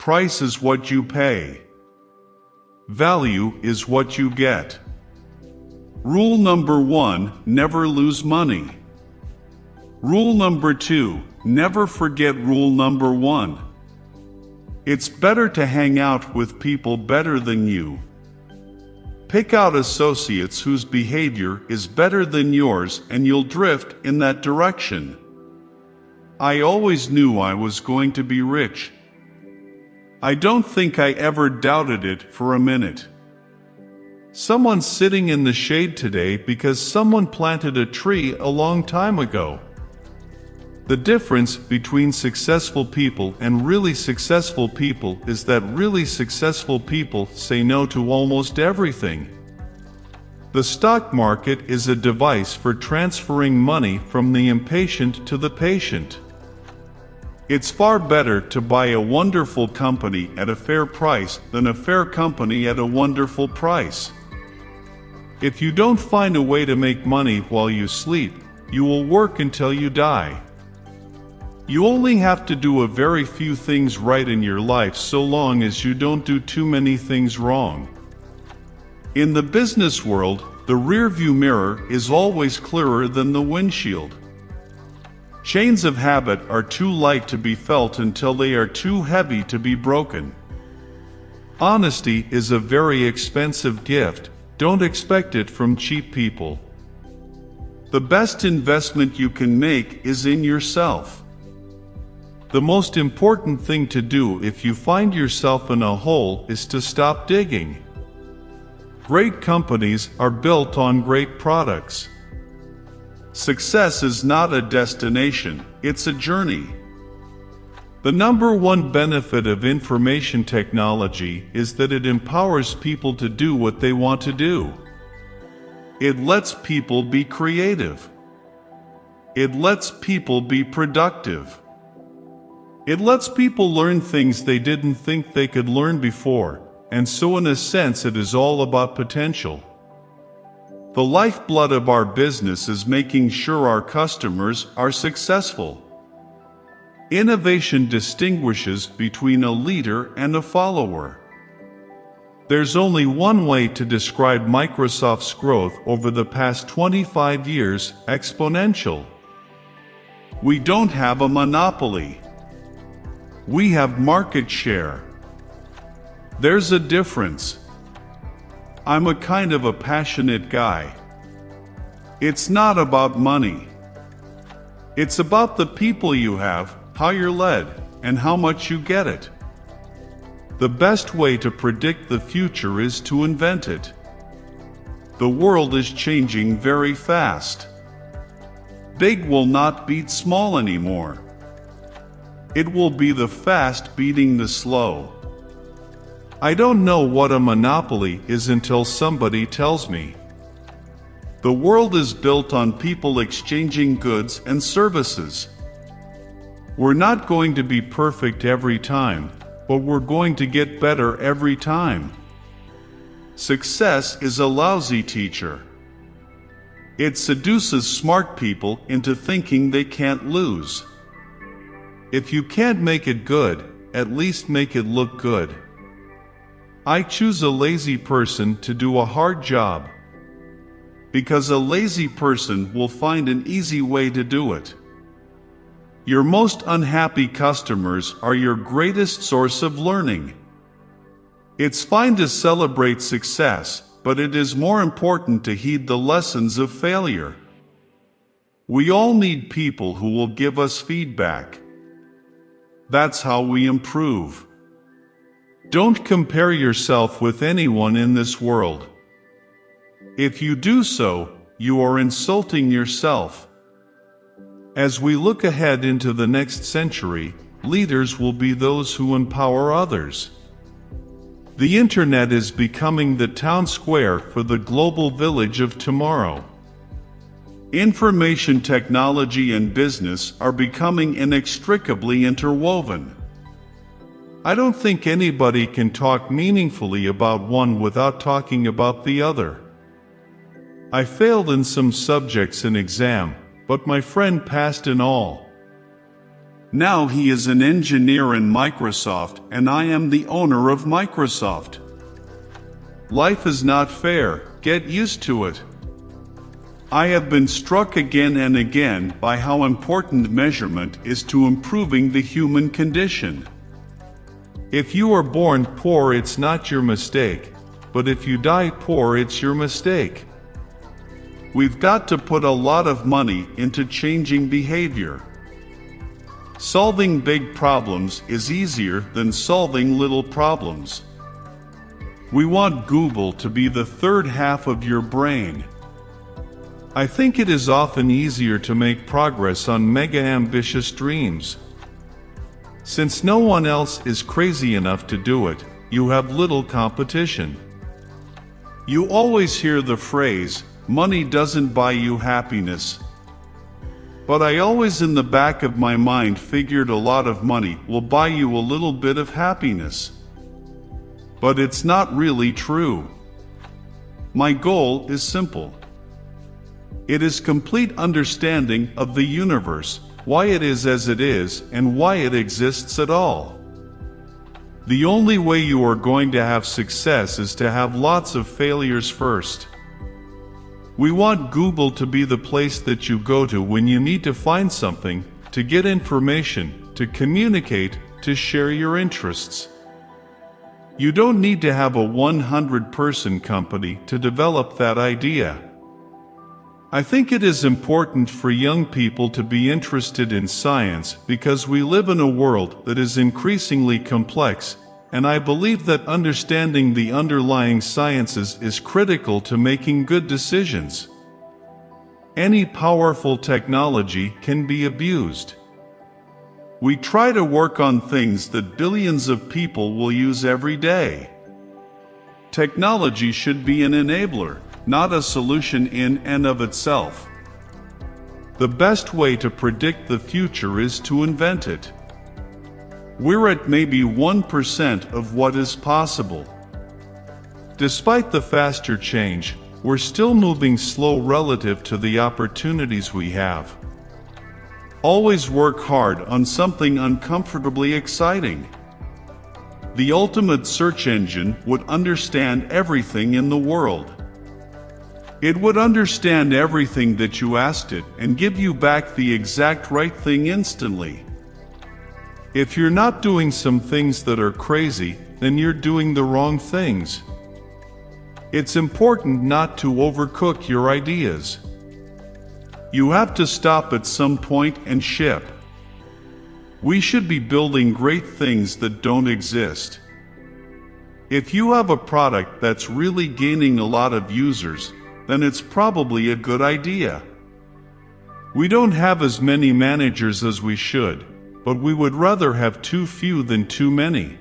Price is what you pay. Value is what you get. Rule number 1, never lose money. Rule number 2, never forget rule number 1. It's better to hang out with people better than you. Pick out associates whose behavior is better than yours and you'll drift in that direction. I always knew I was going to be rich. I don't think I ever doubted it for a minute. Someone's sitting in the shade today because someone planted a tree a long time ago. The difference between successful people and really successful people is that really successful people say no to almost everything. The stock market is a device for transferring money from the impatient to the patient. It's far better to buy a wonderful company at a fair price than a fair company at a wonderful price. If you don't find a way to make money while you sleep, you will work until you die. You only have to do a very few things right in your life so long as you don't do too many things wrong. In the business world, the rearview mirror is always clearer than the windshield. Chains of habit are too light to be felt until they are too heavy to be broken. Honesty is a very expensive gift. Don't expect it from cheap people. The best investment you can make is in yourself. The most important thing to do if you find yourself in a hole is to stop digging. Great companies are built on great products. Success is not a destination, it's a journey. The number one benefit of information technology is that it empowers people to do what they want to do. It lets people be creative. It lets people be productive. It lets people learn things they didn't think they could learn before, and so in a sense it is all about potential. The lifeblood of our business is making sure our customers are successful. Innovation distinguishes between a leader and a follower. There's only one way to describe Microsoft's growth over the past 25 years: exponential. We don't have a monopoly. We have market share. There's a difference. I'm a kind of a passionate guy. It's not about money. It's about the people you have, how you're led, and how much you get it. The best way to predict the future is to invent it. The world is changing very fast. Big will not beat small anymore. It will be the fast beating the slow. I don't know what a monopoly is until somebody tells me. The world is built on people exchanging goods and services. We're not going to be perfect every time, but we're going to get better every time. Success is a lousy teacher. It seduces smart people into thinking they can't lose. If you can't make it good, at least make it look good. I choose a lazy person to do a hard job, because a lazy person will find an easy way to do it. Your most unhappy customers are your greatest source of learning. It's fine to celebrate success, but it is more important to heed the lessons of failure. We all need people who will give us feedback. That's how we improve. Don't compare yourself with anyone in this world. If you do so, you are insulting yourself. As we look ahead into the next century, leaders will be those who empower others. The internet is becoming the town square for the global village of tomorrow. Information technology and business are becoming inextricably interwoven. I don't think anybody can talk meaningfully about one without talking about the other. I failed in some subjects in exam, but my friend passed in all. Now he is an engineer in Microsoft, and I am the owner of Microsoft. Life is not fair. Get used to it. I have been struck again and again by how important measurement is to improving the human condition. If you are born poor, it's not your mistake, but if you die poor, it's your mistake. We've got to put a lot of money into changing behavior. Solving big problems is easier than solving little problems. We want Google to be the third half of your brain. I think it is often easier to make progress on mega-ambitious dreams. Since no one else is crazy enough to do it, you have little competition. You always hear the phrase, "Money doesn't buy you happiness." But I always in the back of my mind figured a lot of money will buy you a little bit of happiness. But it's not really true. My goal is simple. It is complete understanding of the universe, why it is as it is, and why it exists at all. The only way you are going to have success is to have lots of failures first. We want Google to be the place that you go to when you need to find something, to get information, to communicate, to share your interests. You don't need to have a 100-person company to develop that idea. I think it is important for young people to be interested in science because we live in a world that is increasingly complex, and I believe that understanding the underlying sciences is critical to making good decisions. Any powerful technology can be abused. We try to work on things that billions of people will use every day. Technology should be an enabler, not a solution in and of itself. The best way to predict the future is to invent it. We're at maybe 1% of what is possible. Despite the faster change, we're still moving slow relative to the opportunities we have. Always work hard on something uncomfortably exciting. The ultimate search engine would understand everything in the world. It would understand everything that you asked it and give you back the exact right thing instantly. If you're not doing some things that are crazy, then you're doing the wrong things. It's important not to overcook your ideas. You have to stop at some point and ship. We should be building great things that don't exist. If you have a product that's really gaining a lot of users, then it's probably a good idea. We don't have as many managers as we should, but we would rather have too few than too many.